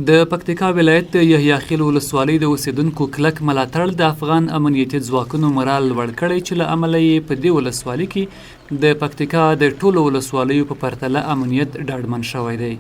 د پکتیکا ولایت د یحیی خیل ولسوالۍ د اوسیدونکو کلک ملاتړ د افغان امنیتي ځواکونو مورال لوړ کړی چې له امله یې په دې ولسوالۍ کې د پکتیکا د ټولو ولسوالیو په پرتله امنیت ډاډمن شوی دی.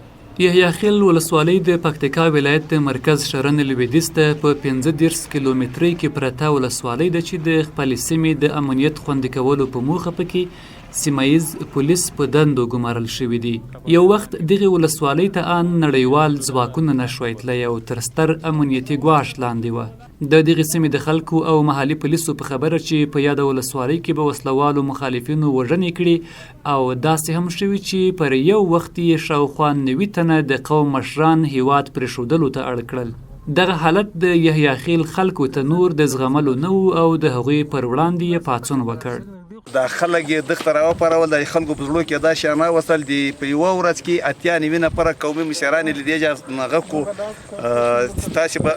یحیی خیل ولسوالۍ د پکتیکا ولایت د مرکز شرن لویدیځ ته په 15 کیلومترۍ کې پرته ولسوالۍ ده چې د خپلې سیمې د امنیت خوندي کولو په موخه پکې سیمایز پولیس په دندو ګمارل شوي دي. یو وخت دغه ولسوالۍ ته ان نړیوال ځواکونه نشوی تللی او تر ستر امنیتي ګواښ لاندې وه. د دغې سیمې د خلکو او محلي پولیسو په خبره چې په یاده ولسوالۍ کې به وسلوالو مخالفینو وژنې کړي او داسې هم شوي چې پر یو وخت یې شاوخوا 90 تنه د قوم مشران هیواد پرېښودلو ته اړ کړل. دغه حالت د یحیی خیل خلکو ته نور د زغملو نه و او د هغوی پر وړاندې یې پاڅون وکړ. دا خلک یې دغه راوپارول، د خلکو په زړونو کې دا شیان راوستل دي. په یوه ورځ کې 90 نفره قومي مشران یې له دې جهه نغه کړو تاسې به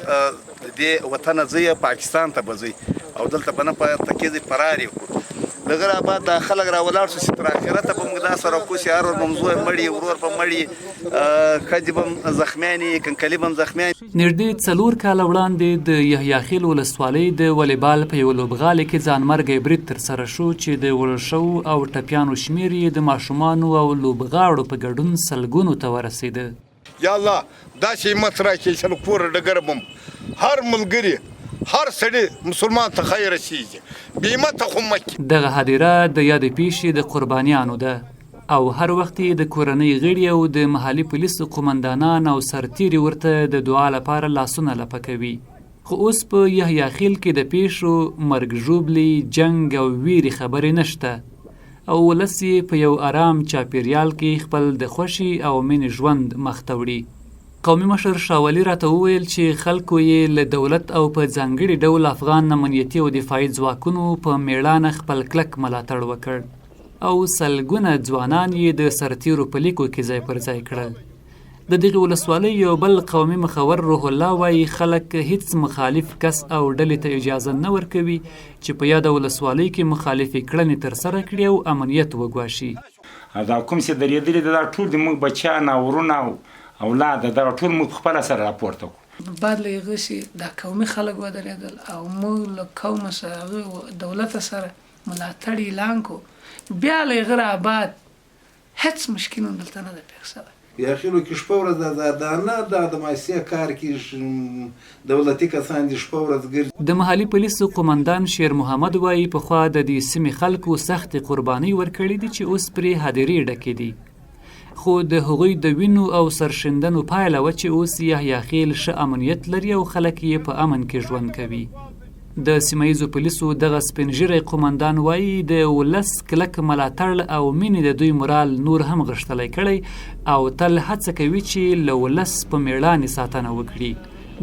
د دې وطنه ځئ پاکستان ته به ځئ او دلته به نه په تکیه ځئ فرار یې کړو. دغه را بعد دا خلک راولاړ شو چې تر آخرته به موږ دا سره کوو چې هر ور به مزوی مړي، ورور به مړي، ښځې به زخمیانې، کنکلي به هم زخمیانې. نږدې 4 کاله وړاندې د یحیی خیل ولسوالۍ د والیبال په یوه لوبغالي کې ځانمرګی برید ترسره شو چې د وړل شوو او ټپیانو شمېر یې د ماشومانو او لوبغاړو په ګډون سلګونو ته ورسېده. یا الله داسې همت راکړي چې له کوره ډګره بم هر ملګري هر سړی مسلمان ته خیر رسیږي، بې همته خو مه کړي. دغه هدیره د یادې پیښې د قربانیانو ده او هر وخت یې د کورنۍ غړي او د محلي پولیسو قمندانان او سرتیري ورته د دعا لپاره لاسونه لپه کوي. خو اوس په یحیی خیل کې د پیښو، مرګ ژوبلې، جنګ او ویرې خبرې نشته او ولس یې په یو آرام چاپیریال کې خپل د خوښي او مینې ژوند مخته وړي. قومي مشر شاه ولي راته وویل چې خلکو یې له دولت او په ځانګړي ډول افغان امنیتي او دفاعي ځواکونو په میړانه خپل کلک ملاتړ وکړ او سلګونه ځوانان یې د سرتیرو په لیکو کې ځای پر ځای کړل. د دغې ولسوالۍ یو بل قومي مخور روح الله وایي خلک هیڅ مخالف کس او ډلې ته اجازه نه ورکوي چې په یاده ولسوالۍ کې مخالفې کړنې ترسره کړي او امنیت وګواښي. دا کوم چې درېدلي دا ټول د موږ بچیان او ورونه او اولاد دا ټول موږ خپله سره راپورته کړو. بعد له هغه چې دا قومي خلک ودرېدل او موږ له قوم سره دولت سره ملاتړ اعلان کړو، بیا له هغه را بعد هیڅ مشکل دلته نه ده پیښ شوی. یحیی خیل کې شپه ورځ دا نه د مایسیه کار کې دولتي کسان دي شپه ورځ ګرځي. د محلي پولیسو قمندان شیر محمد وایي پخوا د دې سیمې خلکو سختې قربانۍ ورکړې دي چې اوس پرې هدیرې ډکې دي. خو د هغوی د وینو او سرشندنو پایله وه چې اوس یحیی خیل ښه امنیت لري او خلک یې په امن کې ژوند کوي. د سیمه پولیسو دغه سپین ږیری قمندان وایي د ولس کلک ملاتړ او مینې د دوی مورال نور هم غښتلی کړی او تل هڅه کوي چې له ولس په میړانې ساتنه وکړي.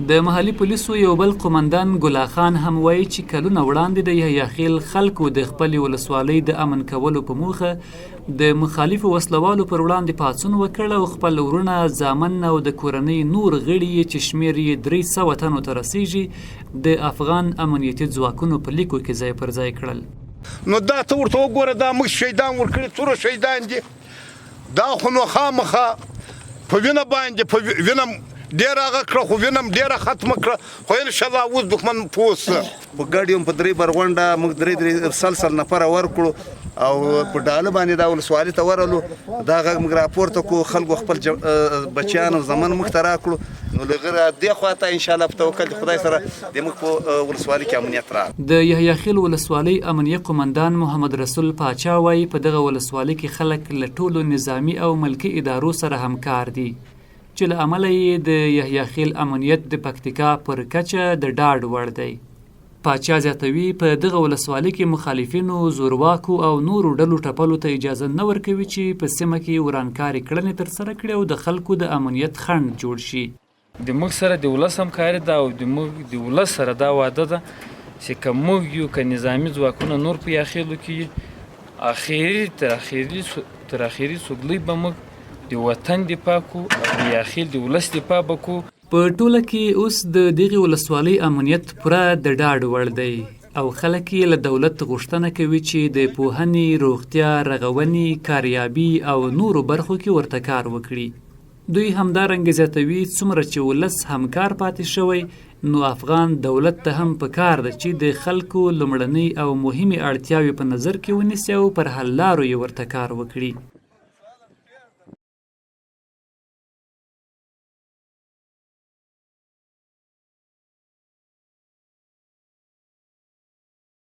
د محلي پولیسو یو بل قمندان ګلا خان هم وایي چې کلونه وړاندې د یحیی خیل خلکو د خپلې ولسوالۍ د امن کولو په موخه د مخالفو وسلوالو پر وړاندې پاڅون وکړ او خپل ورونه، زامن او د کورنۍ نور غړي چې شمېر یې 300 تنو ته رسیږي د افغان امنیتي ځواکونو په لیکو کې ځای پر ځای کړل. نو دا ته ورته وګوره، دا موږ شهیدان ورکړي، څومره شهیدان دي. دا خو نو خامخا په وینه باندې په وینه ډېره هغه کړه، خو وینه هم ډېره ختمه کړه. خو انشاءالله اوس دښمن پوه سه. په ګډ یو په 3 برغونډه موږ 3 نفره ورکړو او په ډاله باندې دا ولسوالۍ ته ورغلو. دا غږ موږ راپورته کړو، خلکو خپل بچیان او زامن موږ ته راکړو. نو له هغه دې خوا ته انشاءالله په توکل د خدای سره د موږ په ولسوالۍ کې امنیت راغی. د یحیی خیل ولسوالۍ امنیه قمندان محمد رسول پاچا وایي په دغه ولسوالۍ کې خلک له ټولو نظامي او ملکي ادارو سره همکار دي چې له امله یې د یحیی خیل امنیت د پکتیکا پر کچه د ډاډ وړ دی. پاچا زیاتوي په دغه ولسوالۍ کې مخالفینو، زورواکو او نورو ډلو ټپلو ته اجازه نه ورکوي چې په سیمه کې ورانکاري کړنې ترسره کړي او د خلکو د امنیت خنډ جوړ شي. د موږ سره د ولس همکاري ده او د موږ د ولس سره دا واده ده چې که موږ یو که نظامي ځواکونه نور په یحیی خیلو کې تر اخري سوګلۍ به موږ د وطن دفاع کو، د یحیی خیل د ولس دفاع به کو. په ټوله کې اوس د دغې ولسوالۍ امنیت پوره د ډاډ وړ دی او خلک یې له دولت غوښتنه کوي چې د پوهنې، روغتیا، رغونې، کاریابي او نورو برخو کې ورته کار وکړي. دوی همدارنګه زیاتوي څومره چې ولس همکار پاتې شوی نو افغان دولت ته هم پکار ده چې د خلکو لومړنۍ او مهمې اړتیاوې په نظر کې ونیسي او پر حل لارو یې ورته کار وکړي.